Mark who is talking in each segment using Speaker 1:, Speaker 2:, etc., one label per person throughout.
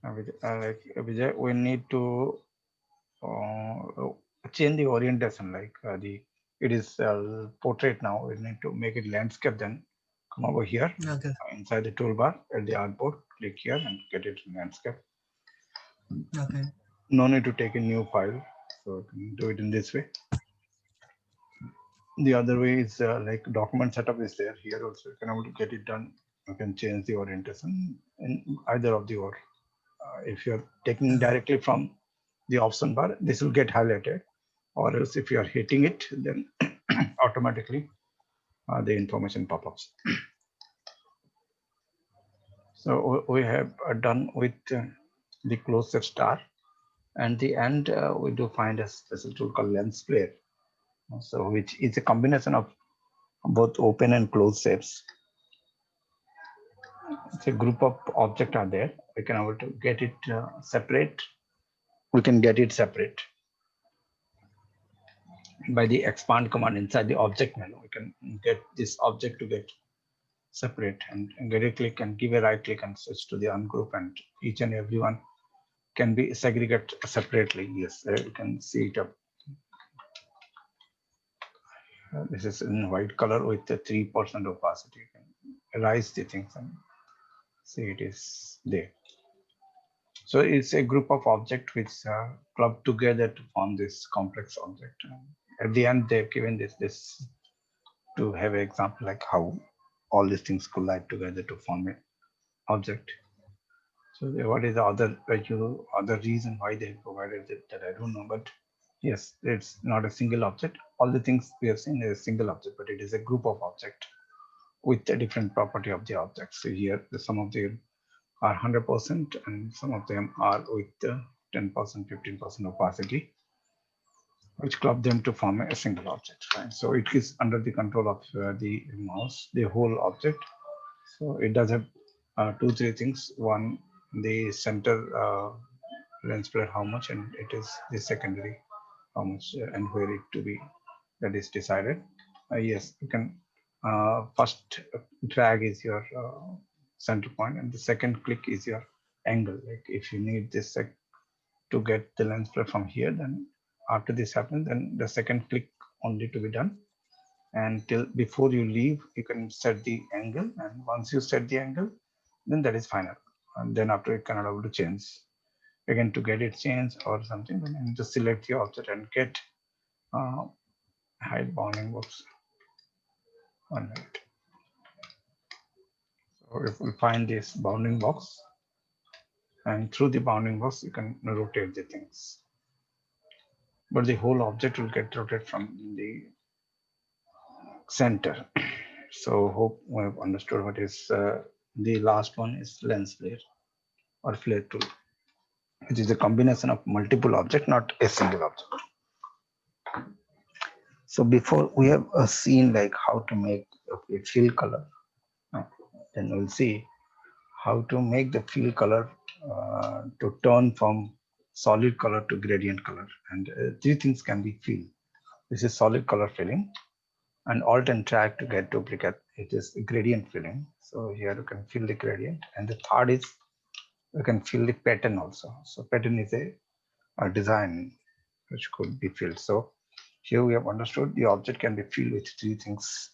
Speaker 1: Vijay, we need to change the orientation. It is portrait now. We need to make it landscape. Then come over here
Speaker 2: Okay.
Speaker 1: inside the toolbar at the artboard. Click here and get it in landscape.
Speaker 2: Okay.
Speaker 1: No need to take a new file. So you can do it in this way. The other way is like document setup is there here also. You can able to get it done. You can change the orientation in either of the or. If you're taking
Speaker 2: Okay.
Speaker 1: directly from the option bar, this will get highlighted. Or else if you are hitting it, then automatically the information pop-ups. So we have done with the close set star. And the end, we do find a special tool called lens flare. So which is a combination of both open and closed shapes. It's a group of objects are there. We can able to get it separate. We can get it separate by the expand command inside the object menu. We can get this object to get separate and get a click and give a right click and switch to the ungroup, and each and every one can be segregated separately. Yes, you can see it up. This is in white color with the 3% opacity. You can erase the things and see it is there. So it's a group of objects which club together to form this complex object. At the end, they've given this to have an example like how all these things collide together to form an object. So what is the other reason why they provided it, that I don't know. But yes, it's not a single object. All the things we have seen is a single object, but it is a group of object with a different property of the object. So here, some of them are 100% and some of them are with 10%, 15% opacity, which club them to form a single object. Right? So it is under the control of the mouse, the whole object. So it does have two, three things. One, the center lens flare, how much, and it is the secondary, how much and where it to be, that is decided. Yes, you can first drag is your center point, and the second click is your angle. Like if you need this to get the lens flare from here, then after this happens, then the second click only to be done. And till before you leave, you can set the angle, and once you set the angle, then that is final. And then after you cannot able to change again to get it changed or something. Then you need to select the object and get uh, hide bounding box. 1 minute. So if we find this bounding box, and through the bounding box you can rotate the things, but the whole object will get rotated from the center. So hope we have understood what is the last one is lens flare or flare tool, which is a combination of multiple object, not a single object. So before we have seen like how to make a fill color. Then we'll see how to make the fill color to turn from solid color to gradient color. And three things can be fill. This is solid color filling, and alt and drag to get duplicate. It is gradient filling. So here you can fill the gradient. And the third is you can fill the pattern also. So pattern is a design which could be filled. So here we have understood the object can be filled with three things: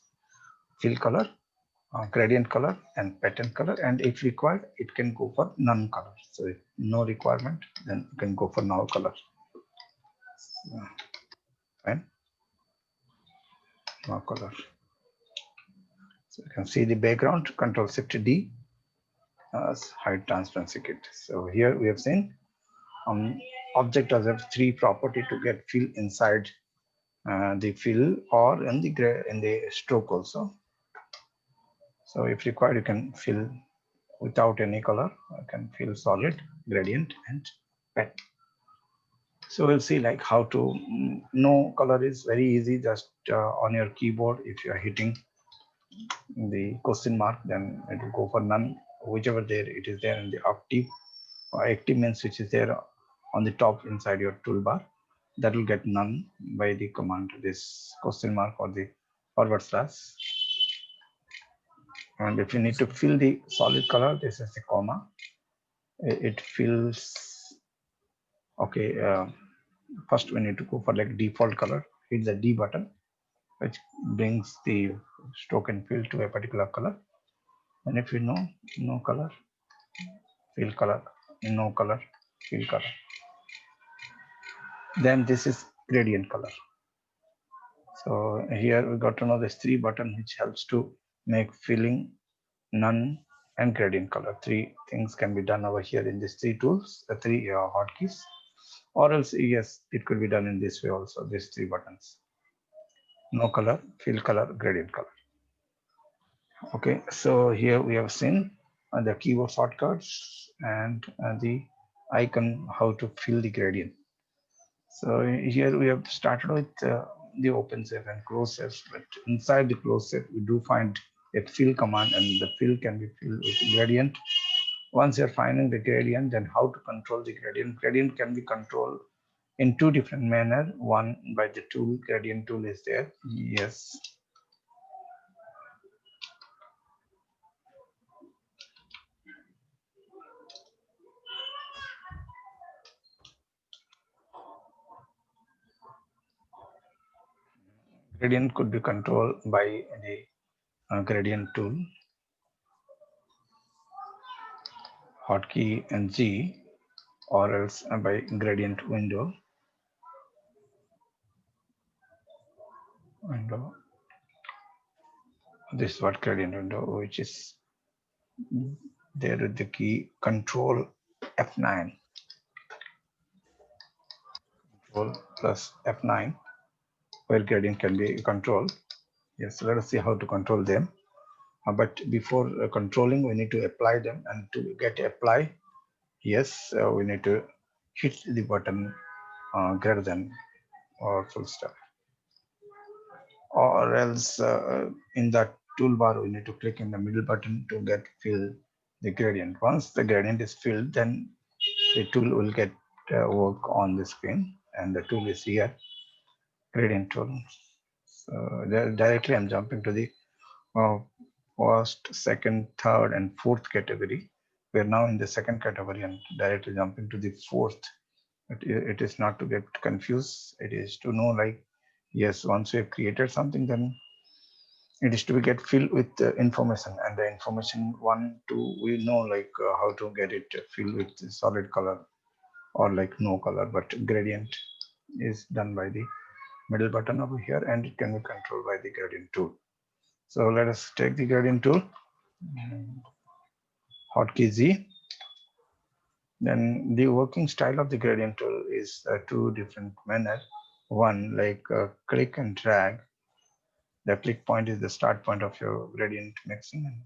Speaker 1: fill color, gradient color, and pattern color. And if required, it can go for none color. So if no requirement, then you can go for no color. Fine, no color. So you can see the background. Control Shift D, hide transparency kit. So here we have seen object does have three property to get fill inside the fill or in the stroke also. So if required, you can fill without any color. You can fill solid, gradient, and pattern. So we'll see like how to no color is very easy. Just on your keyboard, if you are hitting the question mark, then it will go for none. Whichever there it is there in the active, active means which is there on the top inside your toolbar, that will get none by the command this question mark or the forward slash. And if you need to fill the solid color, this is the comma. it fills. Okay, first we need to go for like default color. Hit the D button, which brings the stroke and fill to a particular color. And if you know no color, fill color, no color, fill color, then this is gradient color. So here we got to know this three button, which helps to make filling, none, and gradient color. Three things can be done over here in these three tools, the three hotkeys, or else yes, it could be done in this way also. These three buttons: no color, fill color, gradient color. Okay, so here we have seen the keyboard shortcuts and the icon how to fill the gradient. So here we have started with the open set and close sets, but inside the close set we do find a fill command, and the fill can be filled with gradient. Once you're finding the gradient, then how to control the gradient. Gradient can be controlled in two different manner. One by the tool, gradient tool is there. Yes. Gradient could be controlled by the gradient tool, hotkey and G, or else by gradient window. This is what gradient window, which is there with the key control F9, control plus F9, where gradient can be controlled. Yes, let us see how to control them. But before controlling, we need to apply them, and to get apply, yes, we need to hit the button greater than or full stop, or else in that toolbar we need to click in the middle button to get fill the gradient. Once the gradient is filled, then the tool will get work on the screen, and the tool is here, gradient tool. So directly I'm jumping to the uh, first, second, third, and fourth category. We are now in the second category and directly jumping to the fourth. It is not to get confused. It is to know, like, yes, once we have created something, then it is to be get filled with information, and the information one, two, we know like how to get it filled with solid color or like no color, but gradient is done by the middle button over here, and it can be controlled by the gradient tool. So let us take the gradient tool, hotkey Z. Then the working style of the gradient tool is two different manner. One, like click and drag. The click point is the start point of your gradient mixing, and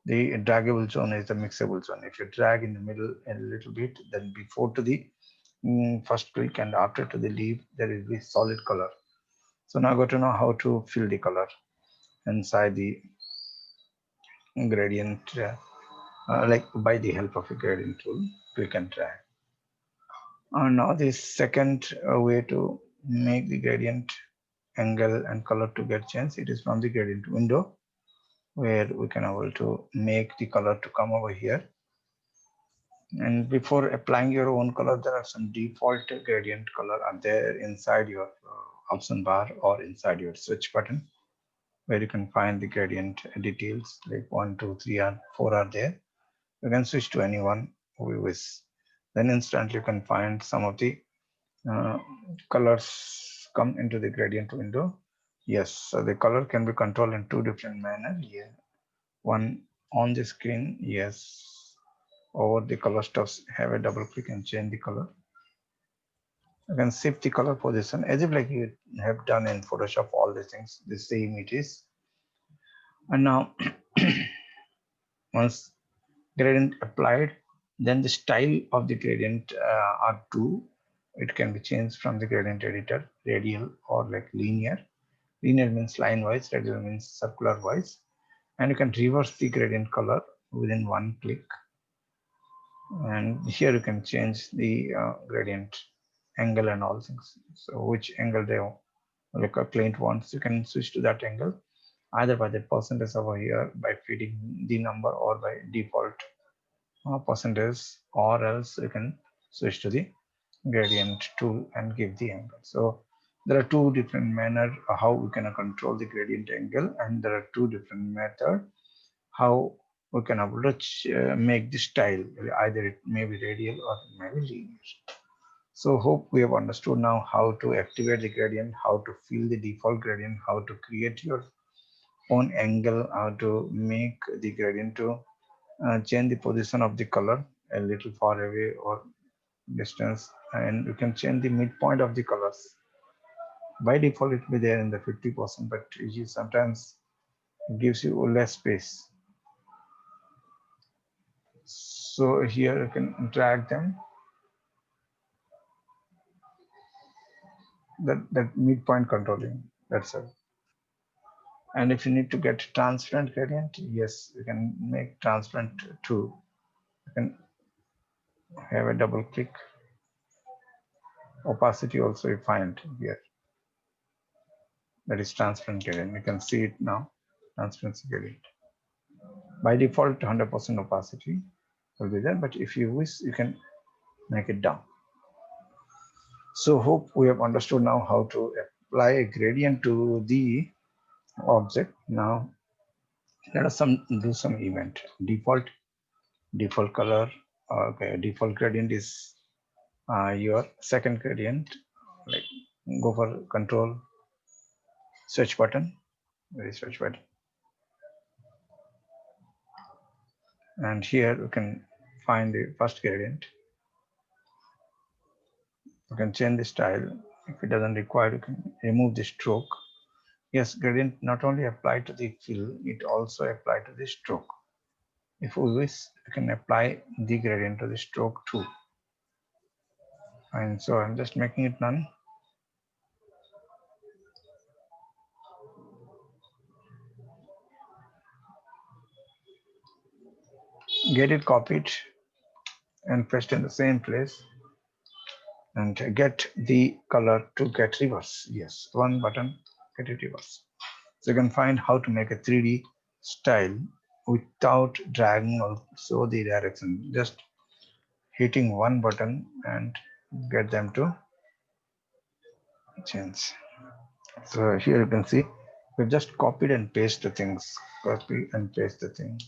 Speaker 1: the draggable zone is the mixable zone. If you drag in the middle a little bit, then before to the first click and after to the leave, there is the solid color. So now I got to know how to fill the color inside the gradient, like by the help of a gradient tool, click and drag. Now the second way to make the gradient angle and color to get changed, it is from the gradient window, where we can able to make the color to come over here. And before applying your own color, there are some default gradient color are there inside your option bar or inside your switch button, where you can find the gradient details like 1, 2, 3, and 4 are there. You can switch to any one we wish. Then instantly you can find some of the uh, colors come into the gradient window. Yes, so the color can be controlled in two different manners. Yeah, one on the screen. Yes, over the color stuffs, have a double click and change the color. You can shift the color position as if like you have done in Photoshop. All these things, the same it is. And now once gradient applied, then the style of the gradient are two. It can be changed from the gradient editor, radial or like linear. Linear means line wise, radial means circular wise. And you can reverse the gradient color within one click. And here you can change the gradient angle and all things. So which angle they like a client wants, you can switch to that angle either by the percentage over here by feeding the number or by default percentage, or else you can switch to the gradient tool and give the angle. So there are two different manner how we can control the gradient angle, and there are two different method how we can make the style. Either it may be radial or it may be linear. So hope we have understood now how to activate the gradient, how to fill the default gradient, how to create your own angle, how to make the gradient to change the position of the color a little far away or distance, and you can change the midpoint of the colors. By default it will be there in the 50%, but it sometimes gives you less space. So here you can drag them, that midpoint controlling, that's it. And if you need to get transparent gradient, yes, you can make transparent too. You can have a double click. Opacity also you find here, that is transparent gradient. You can see it now, transparency gradient. By default 100% opacity will be there, but if you wish you can make it down. So hope we have understood now how to apply a gradient to the object. Now let us do some event. Default color. Okay, default gradient is your second gradient. Like go for control search button, search button, and here you can find the first gradient. You can change the style. If it doesn't require, you can remove the stroke. Yes, gradient not only apply to the fill, it also apply to the stroke. If we wish, you can apply the gradient to the stroke too. And so I'm just making it none. Get it copied and paste in the same place, and get the color to get reverse. Yes, one button, get it reverse. So you can find how to make a 3D style without dragging also the direction. Just hitting one button and get them to change. So here you can see we just copied and paste the things, copy and paste the thing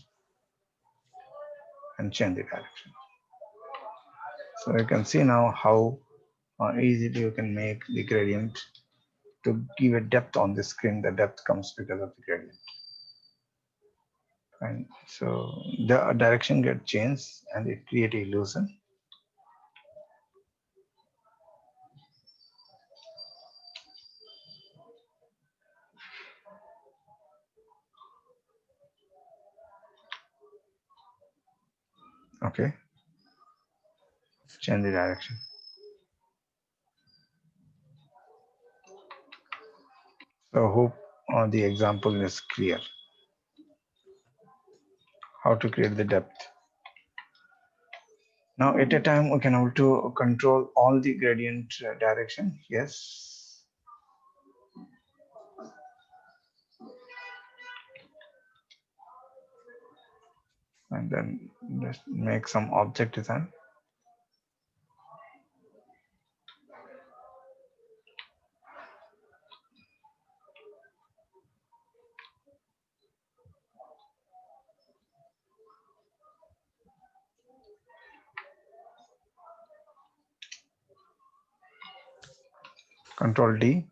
Speaker 1: and change the direction. So you can see now how easily you can make the gradient to give a depth on the screen. The depth comes because of the gradient. And so the direction get changed and it create illusion. Okay, change the direction. So hope the example is clear. How to create the depth. Now at a time we can also control all the gradient direction. Yes. And then just make some object design. Control D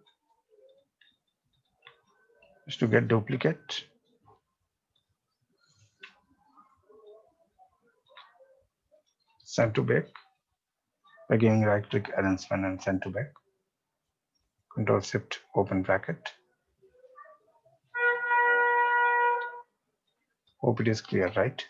Speaker 1: is to get duplicate. Send to back by giving right click arrangement and send to back. Control Shift open bracket. Hope it is clear, right?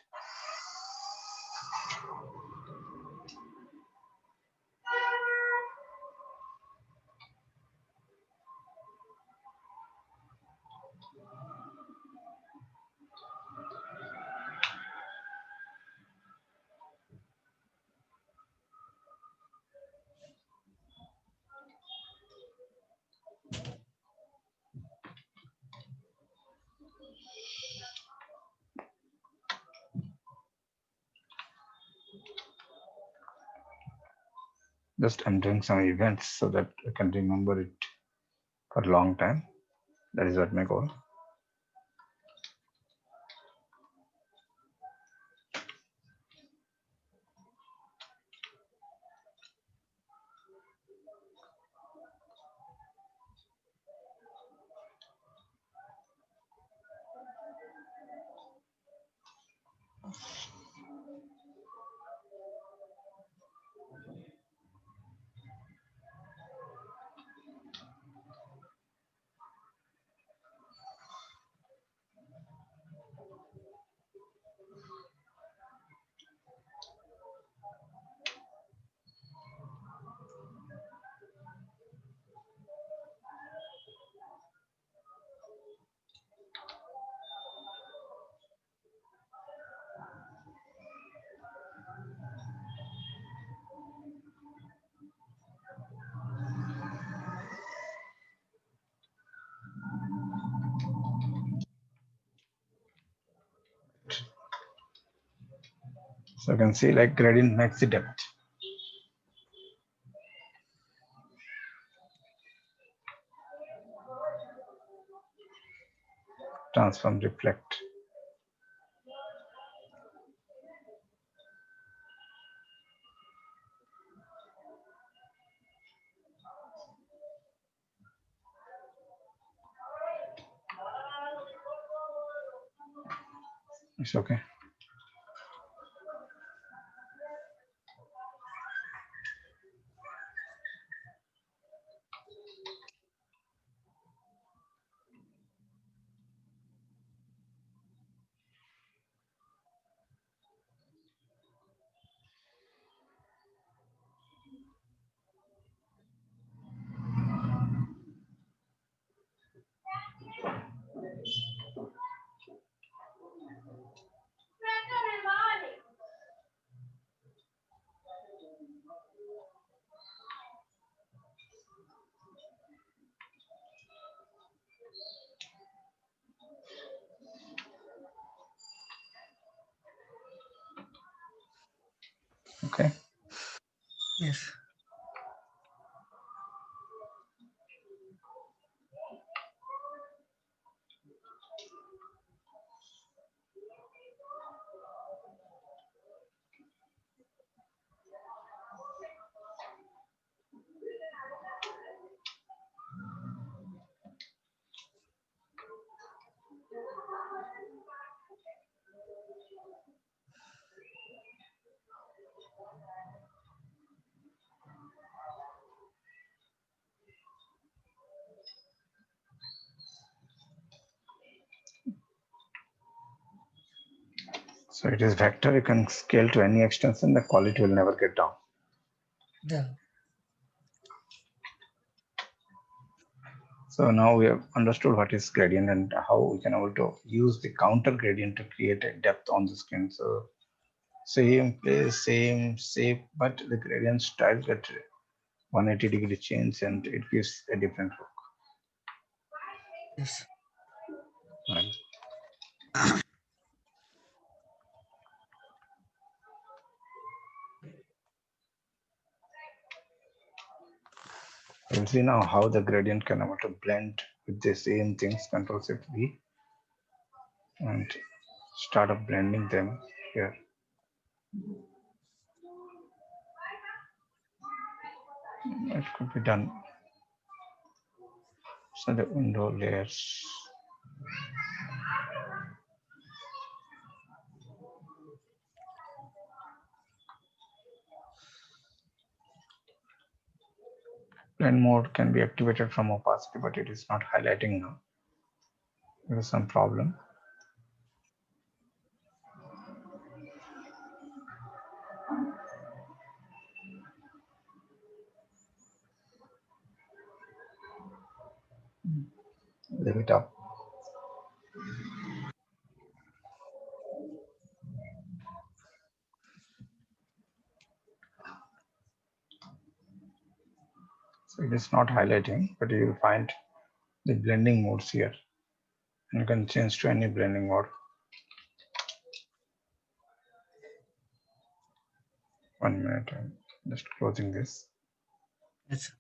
Speaker 1: Just I'm doing some events so that I can remember it for a long time. That is what my goal. So you can see like gradient makes the depth. Transform, reflect. It's okay. Okay.
Speaker 2: Yes.
Speaker 1: So it is vector. You can scale to any extension. The quality will never get down.
Speaker 2: Yeah.
Speaker 1: So now we have understood what is gradient and how we can able to use the counter gradient to create a depth on the screen. So same place, same shape, but the gradient style get 180-degree change and it gives a different look.
Speaker 2: Yes.
Speaker 1: Right. We'll see now how the gradient can able to blend with the same things. Control Shift V and start up blending them here. It could be done. So the window layers. Blend mode can be activated from opacity, but it is not highlighting now. There is some problem. Leave it up. So it is not highlighting, but you will find the blending modes here. And you can change to any blending mode. 1 minute. I'm just closing this.
Speaker 2: Yes.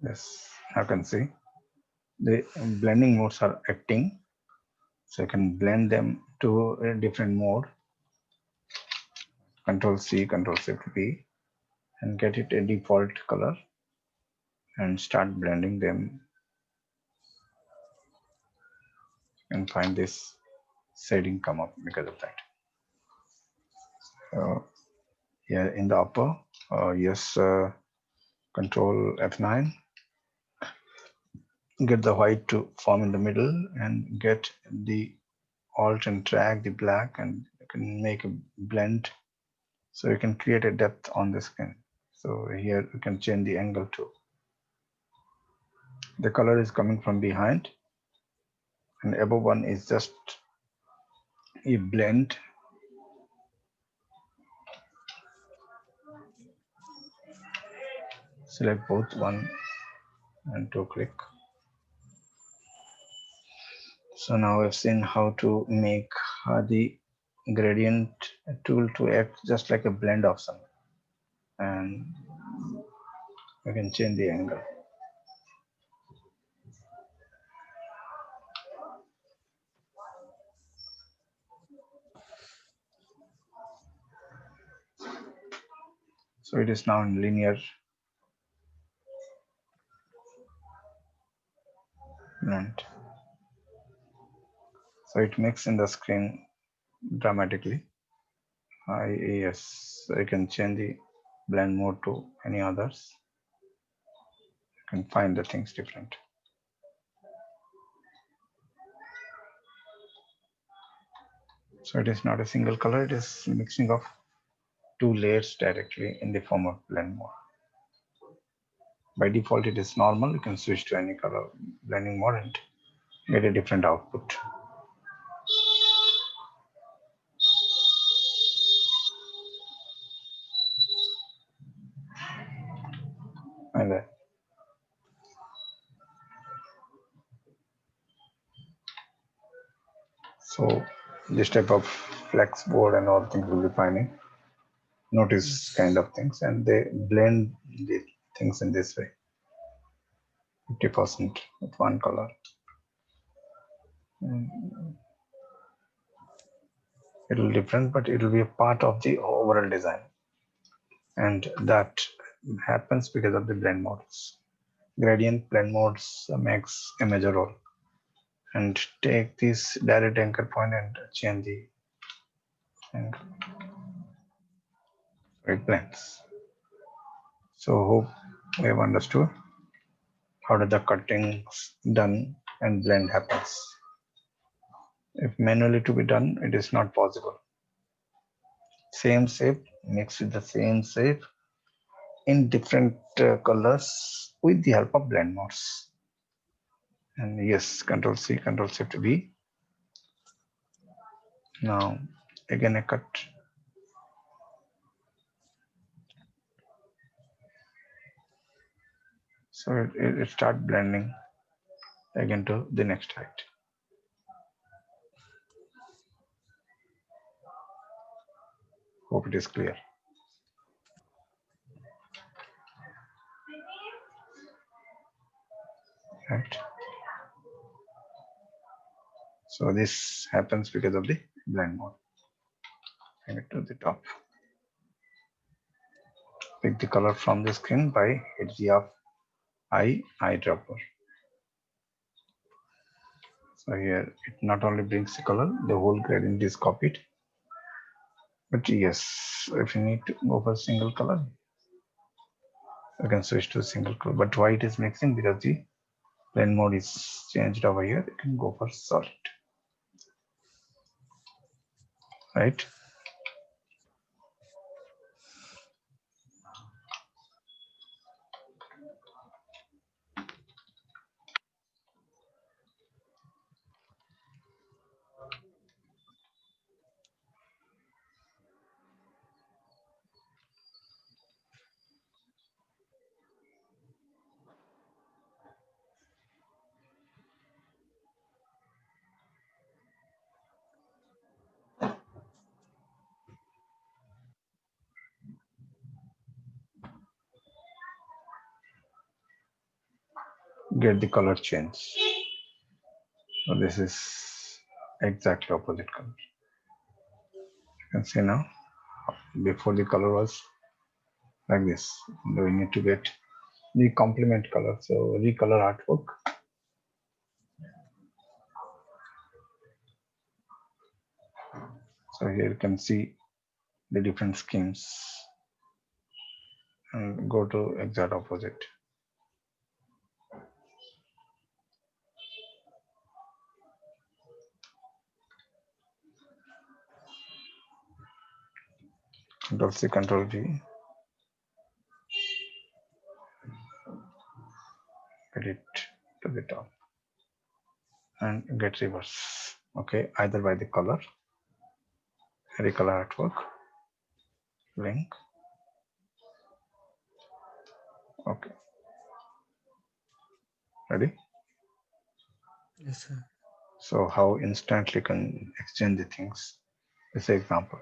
Speaker 1: Yes, I can see the blending modes are acting. So you can blend them to a different mode. Control C, Control Shift B, and get it a default color and start blending them and find this shading come up because of that. Here in the upper, yes, Control F9, get the white to form in the middle and get the alt and drag the black and you can make a blend so you can create a depth on the skin. So here you can change the angle too. The color is coming from behind and above one is just a blend. Select both, one and two, click. So now I've seen how to make the gradient tool to act just like a blend option, and you can change the angle. So it is now in linear blend. So it makes in the screen dramatically. Yes, I can change the blend mode to any others. You can find the things different. So it is not a single color, it is mixing of two layers directly in the form of blend mode. By default, it is normal. You can switch to any color blending mode and get a different output. And so this type of flex board and all things will be finding. Notice kind
Speaker 2: Yes.
Speaker 1: of things, and they blend the things in this way. 50% with one color. It will different, but it will be a part of the overall design, and that happens because of the blend modes. Gradient blend modes makes a major role. And take this direct anchor point and change the angle. It blends. So hope we have understood how the cuttings done and blend happens. If manually to be done, it is not possible. Same shape mixed with the same shape in different colors with the help of blend modes. And yes, Control C, Control Shift V. Now again a cut. So it start blending again to the next height. Hope it is clear. So this happens because of the blend mode. Bring it to the top. Pick the color from the screen by hit the of eyedropper. So here it not only brings the color, the whole gradient is copied. But yes, if you need to go for single color, you can switch to single color. But why it is mixing? Because the blend mode is changed over here. You can go for solid, right? Get the color change. So this is exactly opposite color. You can see now, before the color was like this. We need to get the complement color. So recolor artwork. So here you can see the different schemes and go to exact opposite. Control C, Control V. Get it to the top and get reverse. Okay, either by the color, recolor artwork, link. Okay, ready?
Speaker 2: Yes, sir.
Speaker 1: So how instantly can exchange the things? This example.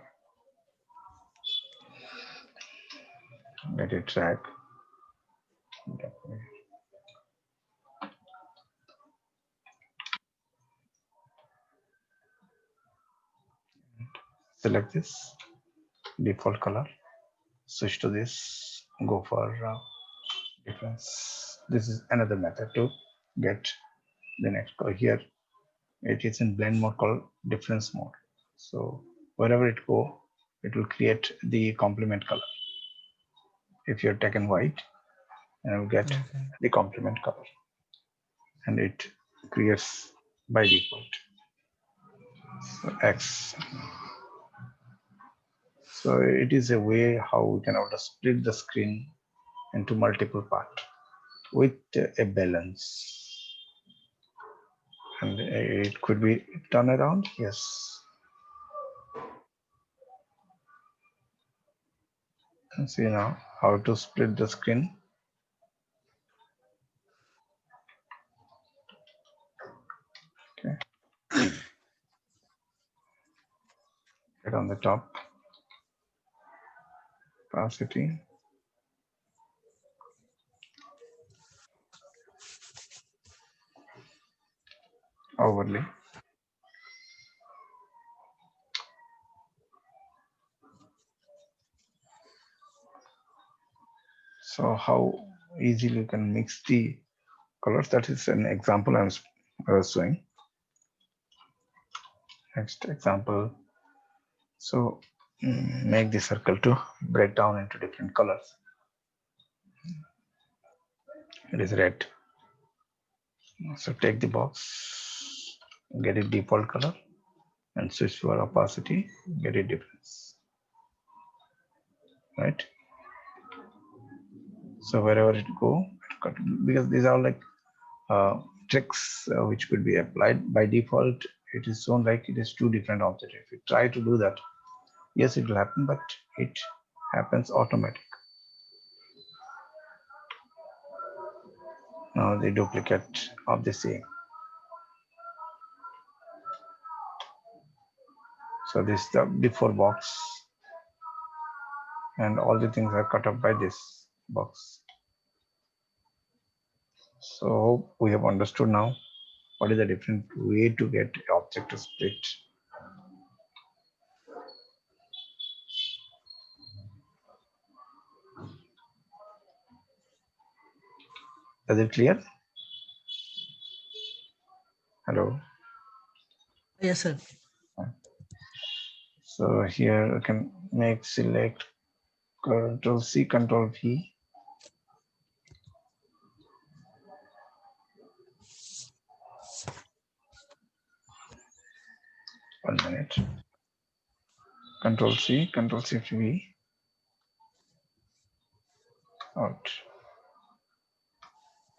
Speaker 1: Let it track. Select this default color. Switch to this. Go for difference. This is another method to get the next color. Here it is in blend mode called difference mode. So wherever it go, it will create the complement color. If you're taken white, and will get
Speaker 2: Okay.
Speaker 1: the complement color, and it creates by default. So X. So it is a way how we can also split the screen into multiple parts with a balance, and it could be turn around. Yes, and see now how to split the screen. Okay, get on the top, opacity, overlay. So how easily you can mix the colors? That is an example I was showing. Next example. So make the circle to break down into different colors. It is red. So take the box, get it default color, and switch to opacity, get it difference. Right. So wherever it go, because these are like uh, tricks which could be applied by default. It is shown like it is two different objects. If you try to do that, yes, it will happen, but it happens automatic. Now the duplicate of the same. So this is the before box, and all the things are cut up by this box. So we have understood now What is the different way to get object to split? Is it clear? Hello.
Speaker 2: Yes, sir.
Speaker 1: So here we can make select Control C, Control V. One minute. Control C, Control Shift V. Out.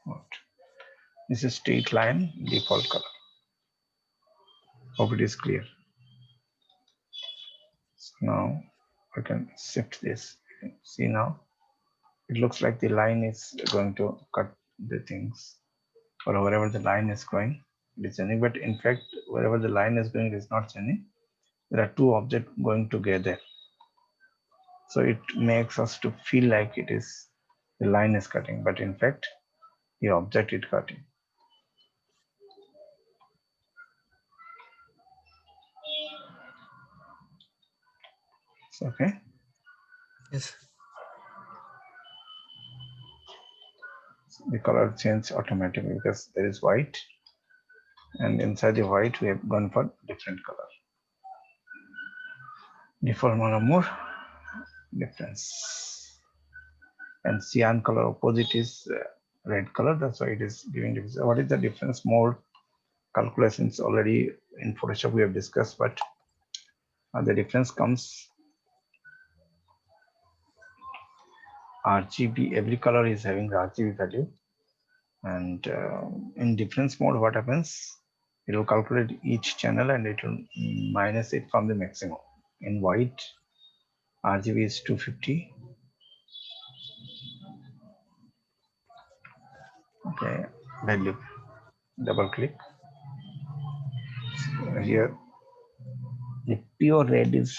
Speaker 1: Out. This is straight line default color. Hope it is clear. So now I can shift this. You can see now it looks like the line is going to cut the things, or wherever the line is going, it is changing. But in fact, wherever the line is going, it is not changing. There are two objects going together. So it makes us to feel like it is the line is cutting, but in fact, the object is cutting. So, okay.
Speaker 2: Yes.
Speaker 1: The color change automatically because there is white, and inside the white we have gone for different color. Default more difference, and cyan color opposite is red color. That's why it is giving difference. What is the difference mode? Calculations already in Photoshop we have discussed, but the difference comes RGB. Every color is having the RGB value, and in difference mode, what happens? It will calculate each channel and it will minus it from the maximum. In white, RGB is 250. Okay, value. Double click. Here, the pure red is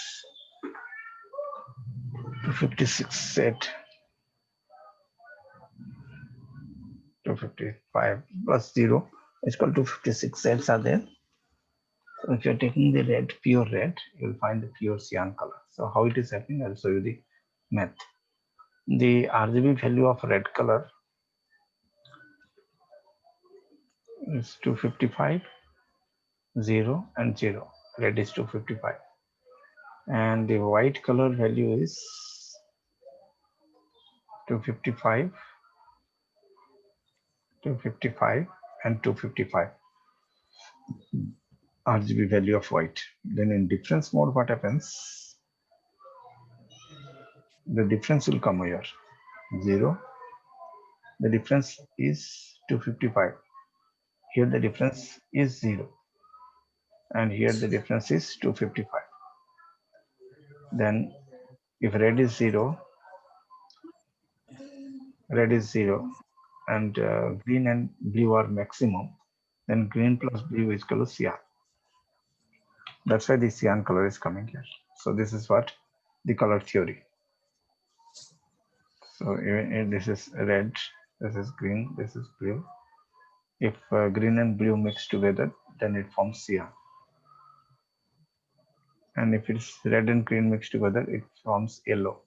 Speaker 1: 256 set. 255 plus 0 is equal to 256 sets are there. So if you're taking the red, pure red, you'll find the pure cyan color. So how it is happening, I'll show you the math. The RGB value of red color is 255, 0 and 0. Red is 255. And the white color value is 255, 255 and 255. RGB value of white. Then in difference mode, what happens? The difference will come here. 0. The difference is 255. Here the difference is 0. And here the difference is 255. Then if red is 0, and green and blue are maximum, then green plus blue is equal to cyan. That's why the cyan color is coming here. So this is what the color theory. So even if this is red, this is green, this is blue. If green and blue mix together, then it forms cyan. And if it's red and green mixed together, it forms yellow.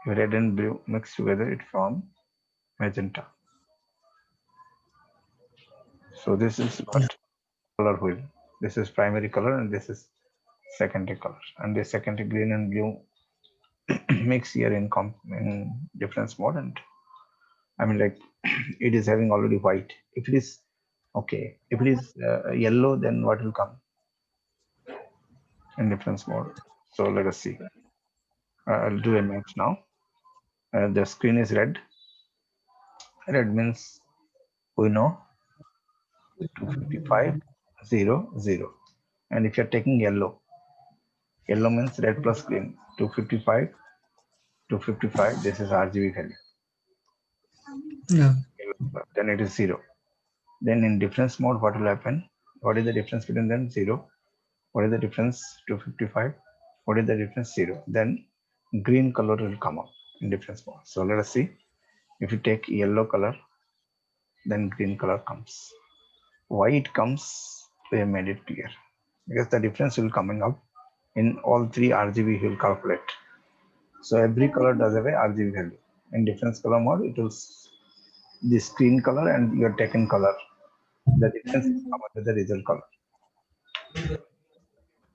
Speaker 1: If red and blue mixed together, it forms magenta. So this is
Speaker 2: Yeah.
Speaker 1: what color wheel. This is primary color and this is secondary color. And the secondary green and blue mix here in difference mode, and I mean like it is having already white. If it is okay, if it is yellow, then what will come in difference mode? So let us see. I'll do a match now. The screen is red. Red means we know 255 0 0. And if you're taking yellow, yellow means red plus green. 255 255. This is RGB value.
Speaker 2: Yeah.
Speaker 1: Then it is 0. Then in difference mode, what will happen? What is the difference between them? 0. What is the difference? 255. What is the difference? 0. Then green color will come up in difference mode. So let us see. If you take yellow color, then green color comes. Why it comes, we have made it clear. Because the difference will coming up in all three RGB will calculate. So every color does have a RGB value. In difference color mode, it will the screen color and your taken color. The difference will come under the result color.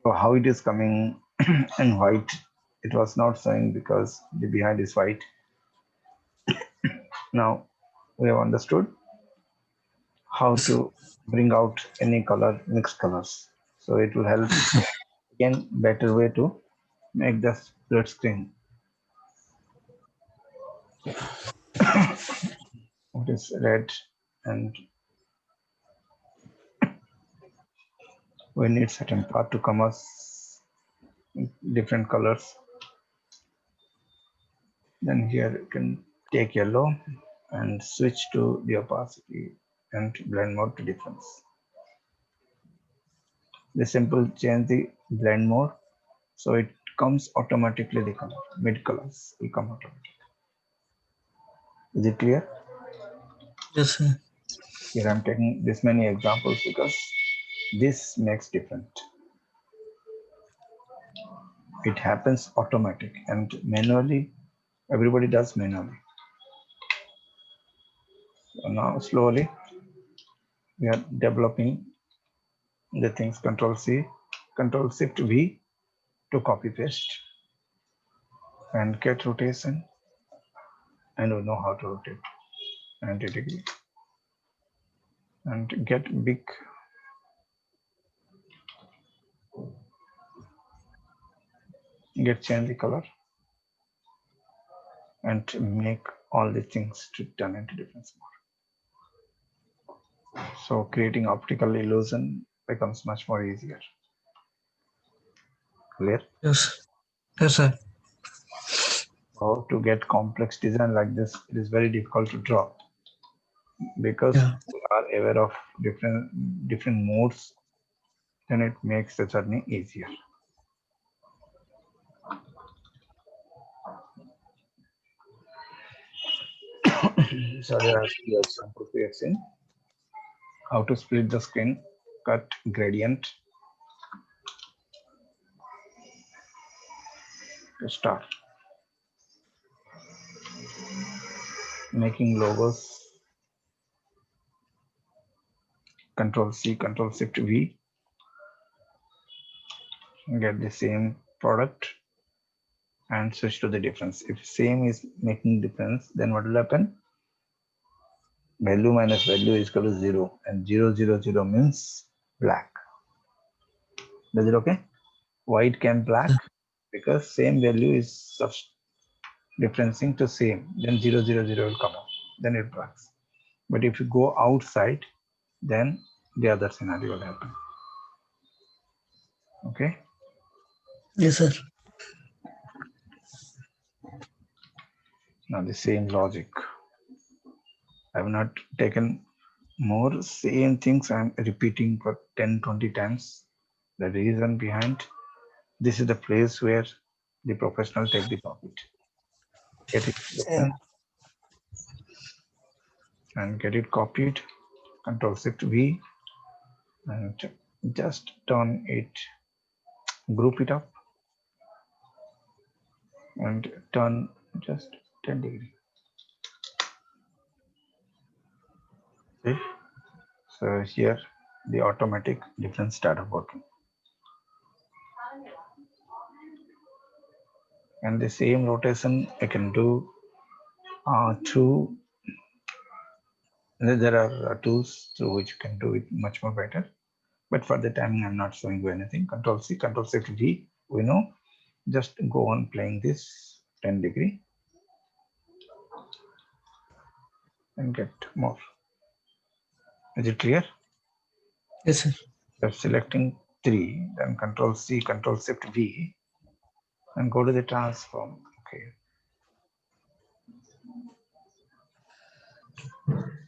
Speaker 1: So how it is coming in white, it was not showing because the behind is white. Now we have understood how
Speaker 2: Yes.
Speaker 1: to bring out any color, mixed colors. So it will help again better way to make the split screen. What is red, and we need certain part to come as different colors. Then here you can take yellow and switch to the opacity and blend mode to difference. The simple change the blend mode, so it comes automatically the color, mid colors will come automatically. Is it clear?
Speaker 2: Yes, sir.
Speaker 1: Here I'm taking this many examples because this makes different. It happens automatic and manually, everybody does manually. So now slowly we are developing the things. Control C, Control Shift V to copy paste and get rotation, and we know how to rotate 90 degree and get big, get change the color and make all the things to turn into difference mode. So creating optical illusion becomes much more easier. Clear?
Speaker 2: Yes. Yes, sir.
Speaker 1: How to get complex design like this, it is very difficult to draw because
Speaker 2: Yeah.
Speaker 1: we are aware of different modes, then it makes the journey easier. So there are few examples we have seen. How to split the screen, cut gradient to start. Making logos, Control C, Control Shift V, get the same product and switch to the difference. If same is making difference, then what will happen? Value minus value is equal to 0, and 0, 0, 0 means black. Does it okay? Why it came black? Because same value is differencing to same, then 0, 0, 0 will come out, then it works. But if you go outside, then the other scenario will happen. Okay.
Speaker 2: Yes, sir.
Speaker 1: Now the same logic. I have not taken more same things. I'm repeating for 10, 20 times. The reason behind this is the place where the professional take the profit. Get it
Speaker 2: Yeah.
Speaker 1: different and get it copied. Control Shift V and just turn it, group it up and turn just 10 degree. See? So here the automatic difference started working. And the same rotation I can do to, there are tools through which you can do it much more better. But for the timing, I'm not showing you anything. Control C, Control Shift V, we know. Just go on playing this 10 degree and get more. Is it clear?
Speaker 2: Yes, sir.
Speaker 1: You're selecting 3, then Control C, Control Shift V, and go to the transform. Okay.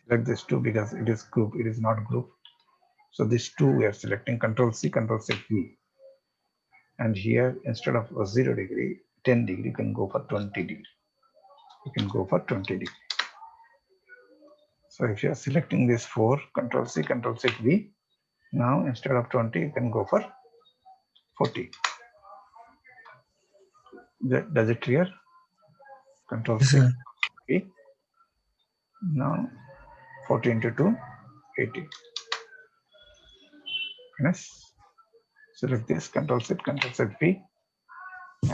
Speaker 1: Select this 2 because it is group, it is not group. So this 2 we are selecting Control C, Control Shift V. And here instead of 0 degree, 10 degree, you can go for 20 degree. You can go for 20 degree. So if you are selecting this 4, Control C, Control Shift V. Now instead of 20, you can go for 40. Does it clear? Control
Speaker 2: Yes,
Speaker 1: C,
Speaker 2: sir.
Speaker 1: V. Now 40 into 2, 80. Finish. Select this, Control Shift V,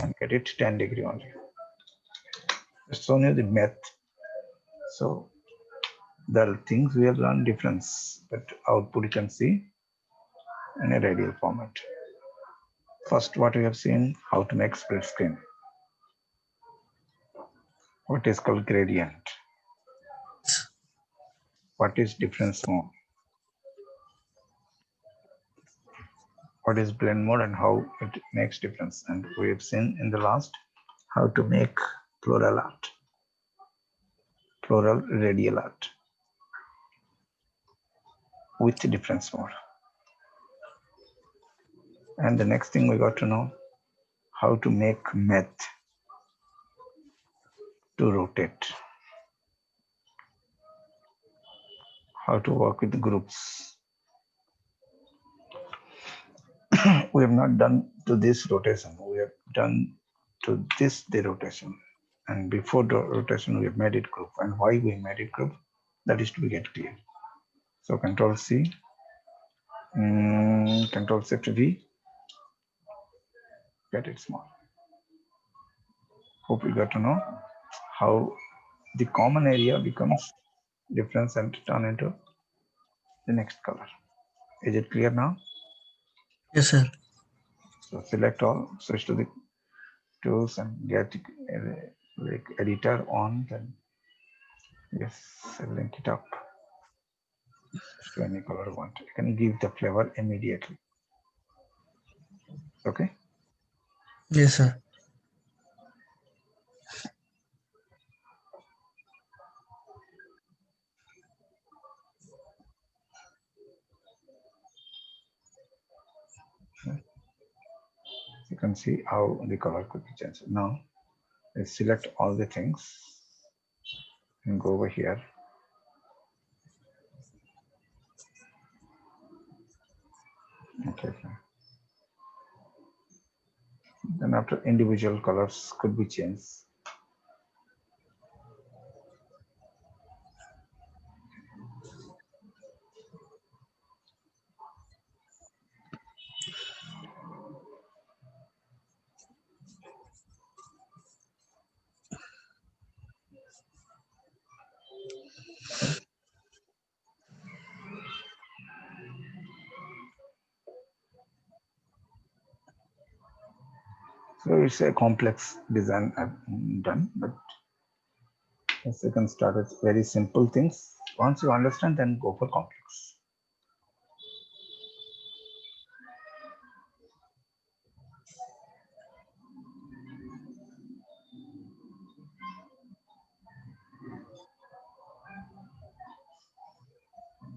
Speaker 1: and get it 10 degree only. Just shown you the math. So the things we have learned difference, but output you can see in a radial format. First, what we have seen, how to make split screen. What is called gradient? What is difference mode? What is blend mode and how it makes difference? And we have seen in the last how to make plural art, plural radial art with difference mode. And the next thing we got to know how to make math to rotate, how to work with groups. We have not done to this rotation. We have done to this the rotation. And before the rotation, we have made it group. And why we made it group, that is to be get clear. So Control C, Control Shift V, get it small. Hope you got to know how the common area becomes difference and turn into the next color. Is it clear now?
Speaker 2: Yes, sir.
Speaker 1: So select all, switch to the tools and get like editor on, then yes, link it up to any color you want. You can give the flavor immediately. Okay.
Speaker 2: Yes, sir.
Speaker 1: You can see how the color could be changed. Now let's select all the things and go over here. Okay. Then after individual colors could be changed. So it's a complex design I've done, but as you can start with very simple things. Once you understand, then go for complex.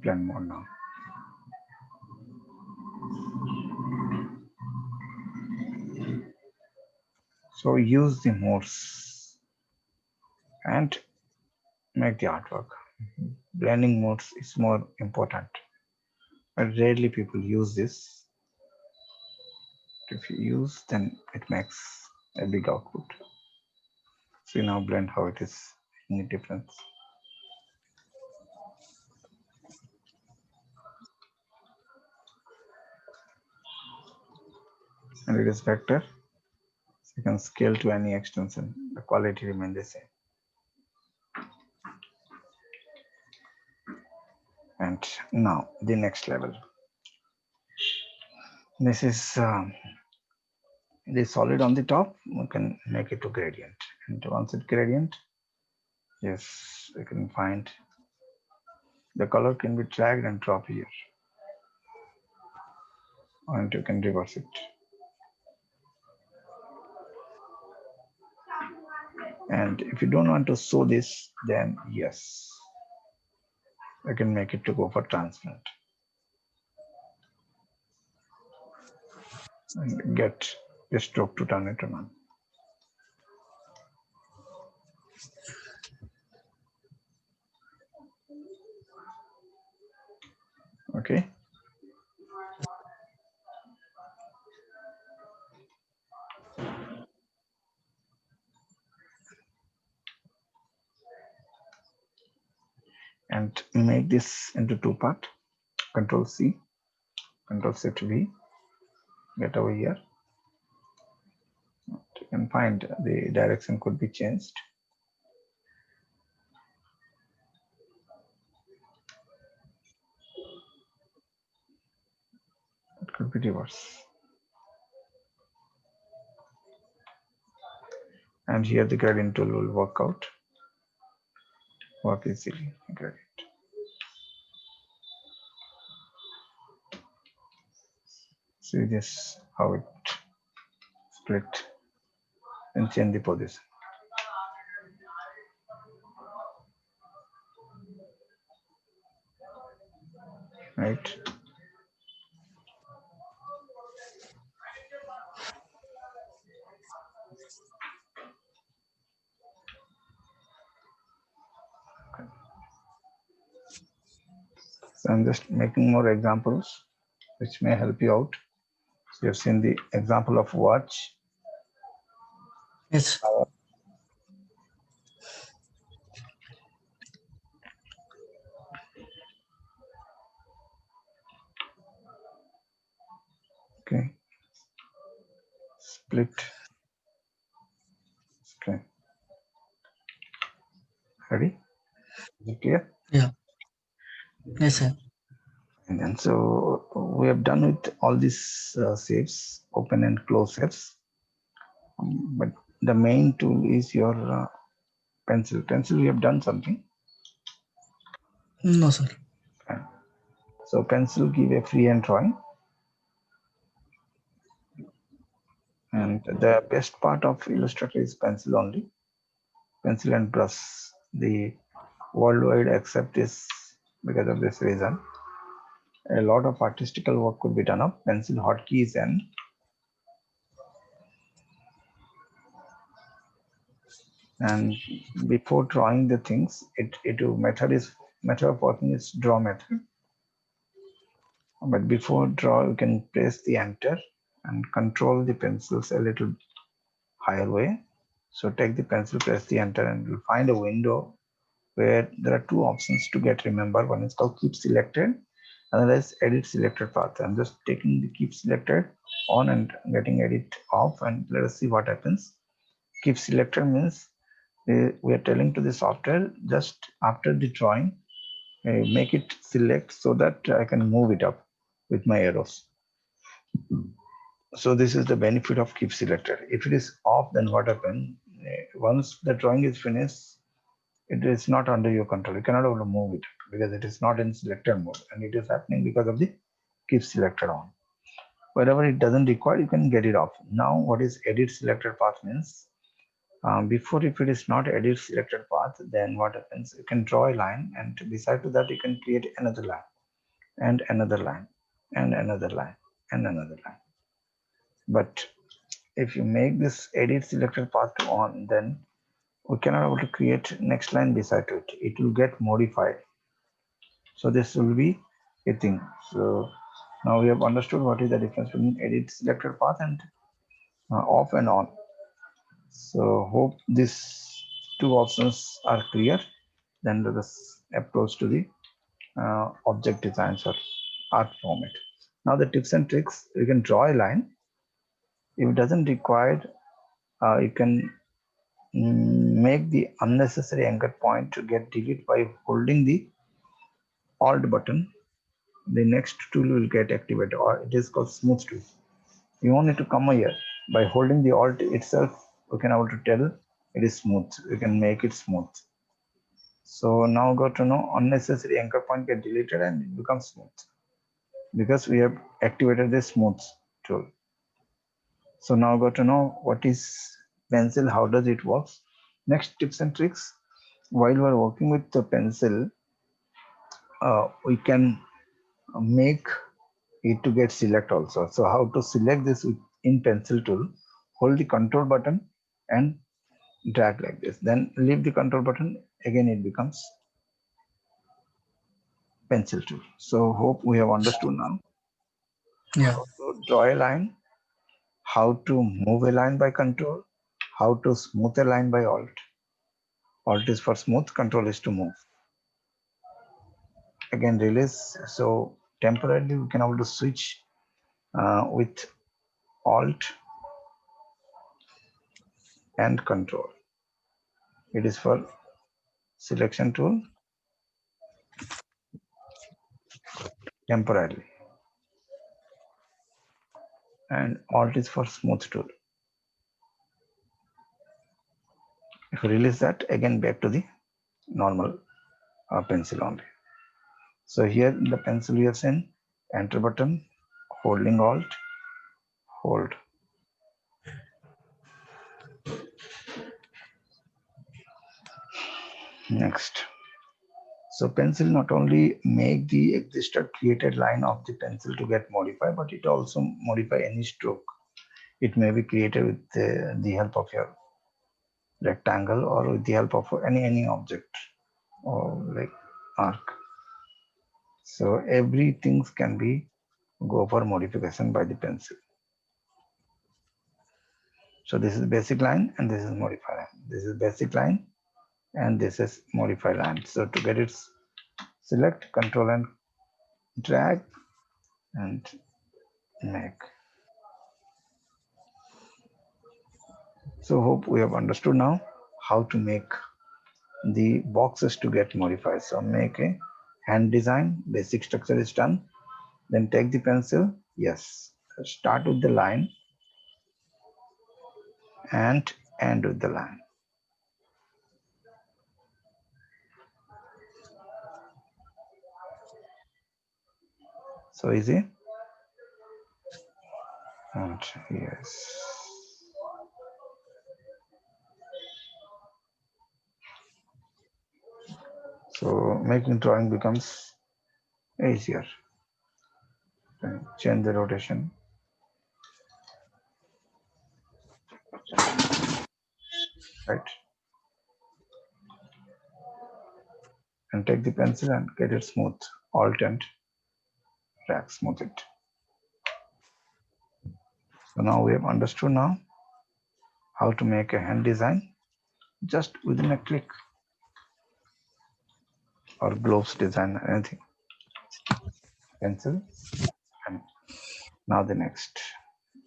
Speaker 1: Blend mode now. So use the modes and make the artwork. Blending modes is more important, but rarely people use this. If you use, then it makes a big output. See now blend how it is making a difference. And it is vector. So you can scale to any extension. The quality remains the same. And now the next level. This is the solid on the top. We can make it to gradient. And once it gradient, yes, we can find the color can be dragged and drop here. And you can reverse it. And if you don't want to show this, then yes, I can make it to go for transparent and get the stroke to turn it on. Okay. And make this into two part. Control C, Control Shift V, get over here. You can find the direction could be changed. It could be reverse. And here the gradient tool will work easily. Gradient. See this how it split and change the position. Right. So I'm just making more examples which may help you out. So you've seen the example of watch.
Speaker 2: Yes.
Speaker 1: Okay. Split. Okay. Ready? Is it clear?
Speaker 2: Yeah. Yes, sir.
Speaker 1: And then so we have done with all these shapes, open and close shapes. But the main tool is your pencil. Pencil, we have done something.
Speaker 2: No, sir.
Speaker 1: So pencil give a free hand drawing. And the best part of Illustrator is pencil only. Pencil and brush. The worldwide accept this because of this reason. A lot of artistical work could be done up pencil hotkeys and before drawing the things, method of working is draw method. But before draw, you can press the enter and control the pencils a little higher way. So take the pencil, press the enter, and you'll find a window where there are two options to get remember. One is called keep selected, another is edit selected path. I'm just taking the keep selected on and getting edit off, and let us see what happens. Keep selected means we are telling to the software just after the drawing, make it select so that I can move it up with my arrows. So this is the benefit of keep selected. If it is off, then what happens? Once the drawing is finished, it is not under your control. You cannot able to move it because it is not in selected mode, and it is happening because of the keep selected on. Wherever it doesn't require, you can get it off. Now, what is edit selected path means? Before, if it is not edit selected path, then what happens? You can draw a line, and beside to that, you can create another line, and another line, and another line, and another line. But if you make this edit selected path to on, then we cannot able to create next line beside it. It will get modified. So this will be a thing. So now we have understood what is the difference between edit selected path and off and on. So hope these two options are clear. Then let us approach to the object designs or art format. Now the tips and tricks, you can draw a line. If it doesn't require, you can make the unnecessary anchor point to get deleted by holding the alt button. The next tool will get activated, or it is called smooth tool. You want it to come here by holding the alt itself. You can able to tell it is smooth. You can make it smooth. So now go to know unnecessary anchor point get deleted and it becomes smooth because we have activated the smooth tool. So now go to know what is pencil, how does it work. Next tips and tricks. While we're working with the pencil, we can make it to get select also. So how to select this in pencil tool? Hold the control button and drag like this. Then leave the control button. Again, it becomes pencil tool. So hope we have understood now
Speaker 2: Yeah.
Speaker 1: how to draw a line, how to move a line by control, how to smooth a line by alt. Alt is for smooth, control is to move. Again, release. So temporarily we can able to switch with alt and control. It is for selection tool temporarily, and alt is for smooth tool. If you release that, again back to the normal pencil only. So here in the pencil we have seen enter button, holding alt, hold. Next. So pencil not only make the existed created line of the pencil to get modified, but it also modify any stroke. It may be created with the help of your rectangle or with the help of any object or like arc. So everything can be go for modification by the pencil. So this is basic line and this is modify line. This is basic line and this is modify line. So to get it, select, control and drag and make. So hope we have understood now how to make the boxes to get modified. So make a hand design, basic structure is done. Then take the pencil, yes, start with the line and end with the line. So easy. And yes. So making drawing becomes easier. Then change the rotation. Right. And take the pencil and get it smooth. Alt and drag, smooth it. So now we have understood now how to make a hand design just within a click, or gloves design, anything. Pencil. And now the next.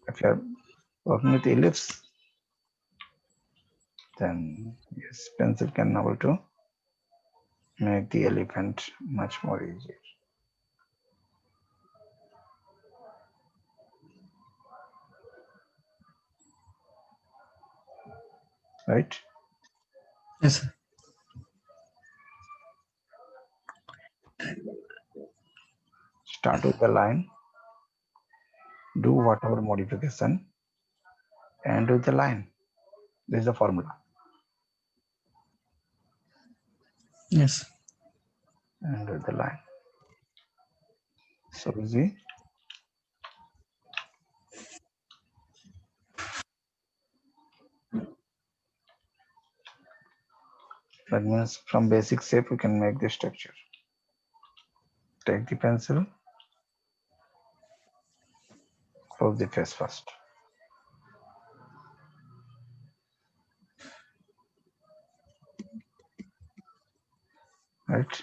Speaker 1: If you are working with ellipse, then yes, pencil can able to make the elephant much more easier. Right?
Speaker 2: Yes, sir.
Speaker 1: Start with the line, do whatever modification, and with the line. This is the formula.
Speaker 2: Yes.
Speaker 1: And with the line. So easy. That means from basic shape we can make the structure. Take the pencil, close the face first. Right?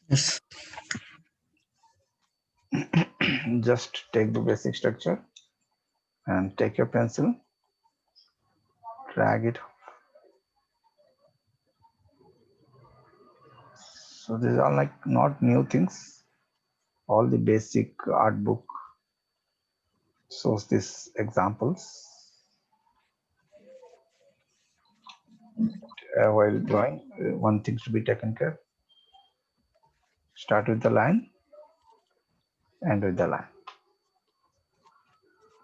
Speaker 2: Yes.
Speaker 1: Just take the basic structure and take your pencil, drag it. So these are like not new things. All the basic art book shows these examples. While drawing, one thing to be taken care. Start with the line, end with the line.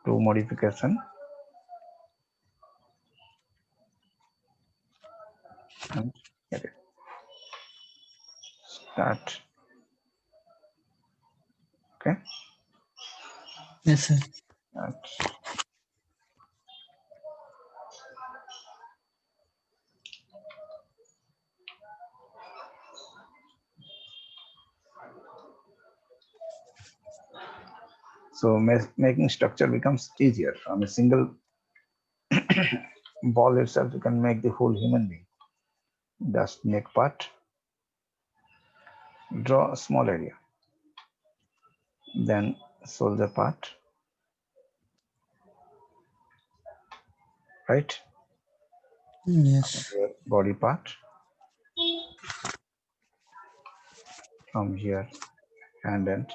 Speaker 1: Do modification and get it. Start. Okay.
Speaker 2: Yes, sir.
Speaker 1: Start. So making structure becomes easier. From a single ball itself, you can make the whole human being. Just make part, draw a small area, then soldier part, right?
Speaker 2: Yes.
Speaker 1: Here, body part, from here, hand and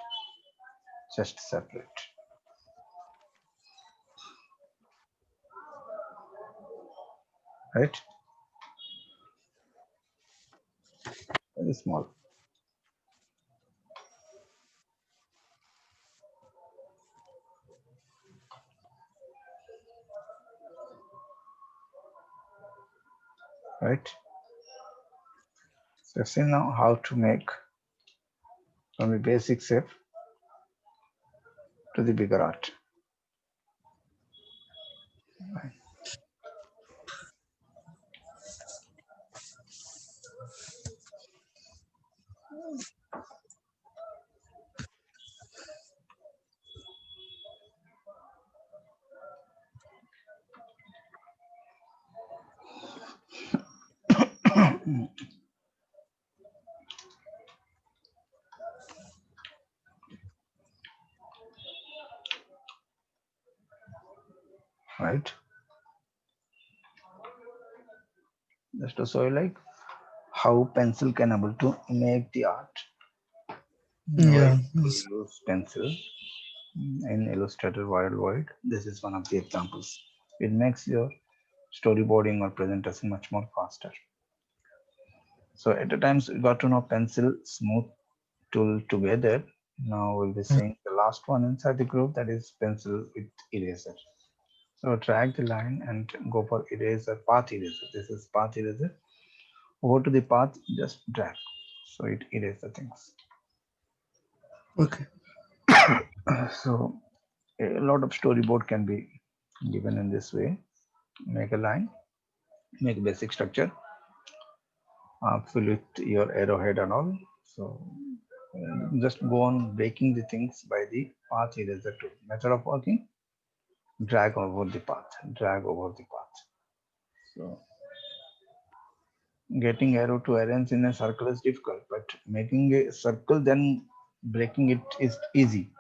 Speaker 1: chest separate, right? Very small, right? So see now how to make from the basic shape to the bigger art. Right? Just to show you like how pencil can able to make the art. Why
Speaker 2: Yeah.
Speaker 1: we
Speaker 2: Yes.
Speaker 1: use pencil in Illustrator Worldwide. This is one of the examples. It makes your storyboarding or presentation much more faster. So at the times we got to know pencil, smooth tool together. Now we'll be seeing the last one inside the group, that is pencil with eraser. So drag the line and go for eraser, path eraser. This is path eraser. Over to the path, just drag. So it erases the things.
Speaker 2: Okay.
Speaker 1: So a lot of storyboard can be given in this way. Make a line, make a basic structure, fill with your arrowhead and all. So just go on breaking the things by the path eraser tool. Method of working: drag over the path, drag over the path. So getting arrow to arrange in a circle is difficult, but making a circle then breaking it is easy.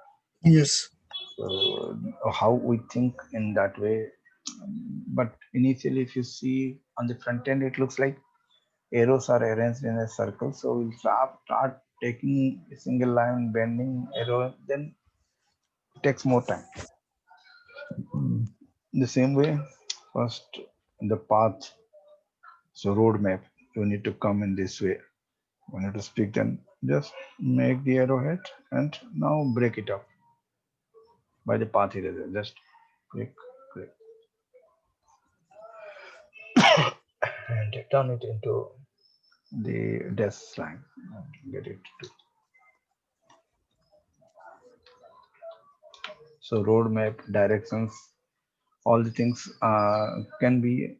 Speaker 2: Yes.
Speaker 1: So how we think in that way. But initially, if you see on the front end, it looks like arrows are arranged in a circle. So we'll start taking a single line, bending arrow, then it takes more time. The same way, first the path, so roadmap, you need to come in this way. When you to speak, then just make the arrowhead and now break it up by the path eraser. Just click, click, and turn it into the desk line. Get it to. So roadmap, directions, all the things can be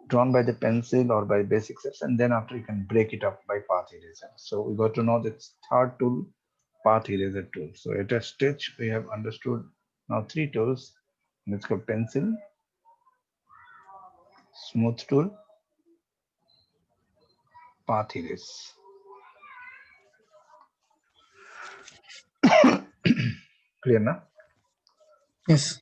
Speaker 1: drawn by the pencil or by basic steps, and then after you can break it up by path eraser. So we got to know that third tool, path eraser tool. So at a stage we have understood now three tools. Let's go pencil, smooth tool, path erase. Clear now?
Speaker 2: Yes.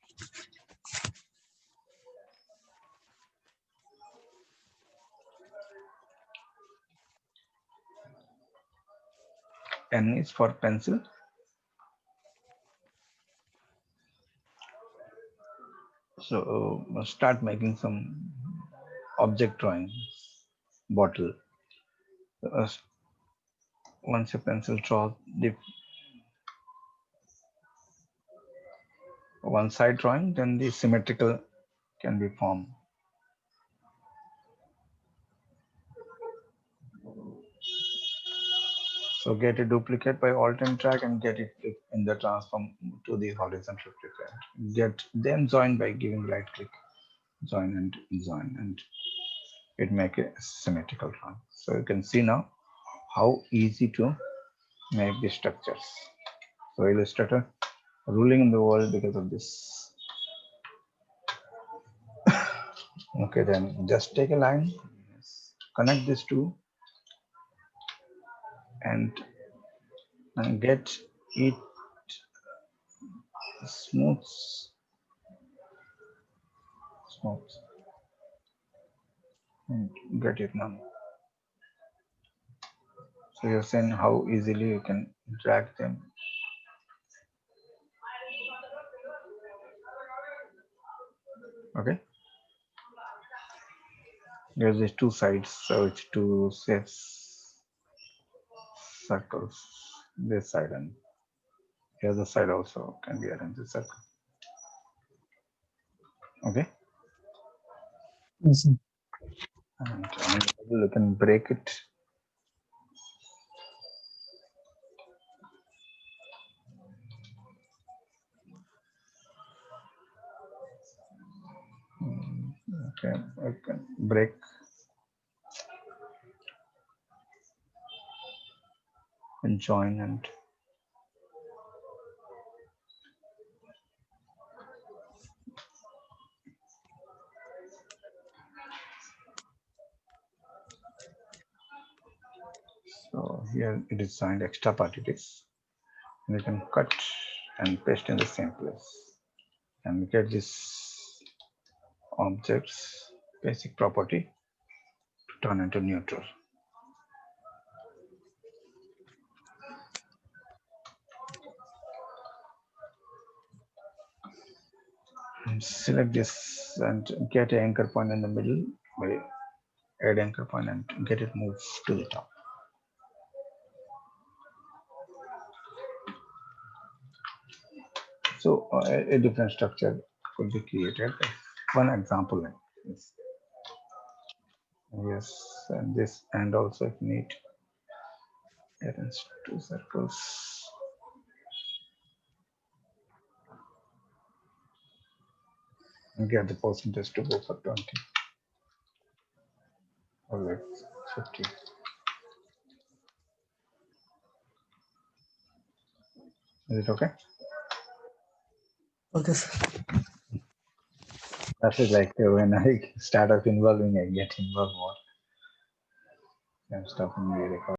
Speaker 1: N is for pencil. So start making some object drawing. Bottle. Uh, Once a pencil draws the one side drawing, then the symmetrical can be formed. So get a duplicate by alt and drag and get it in the transform to the horizontal frequency. Get them join by giving right click, join and it make a symmetrical drawing. So you can see now how easy to make the structures. So Illustrator ruling in the world because of this. Okay, then just take a line, connect these two, and get it smooth, smooth, and get it now. So you're saying how easily you can drag them. Okay, there's these two sides, so it's two sets circles, this side and the other side also can be arranged as circle. Okay,
Speaker 2: Yes, sir.
Speaker 1: and you can break it. Okay, I can break and join, and so here it is signed extra particles. We can cut and paste in the same place and get this object's basic property to turn into neutral. And select this and get an anchor point in the middle by add anchor point and get it moved to the top. So a different structure could be created. One example like this. Yes, and this, and also if need arrange two circles. And get the percentage to go for 20 or like 50. Is it okay?
Speaker 2: Okay, sir.
Speaker 1: That's it. Like when I start up involving, I get involved more. I'm stopping the record.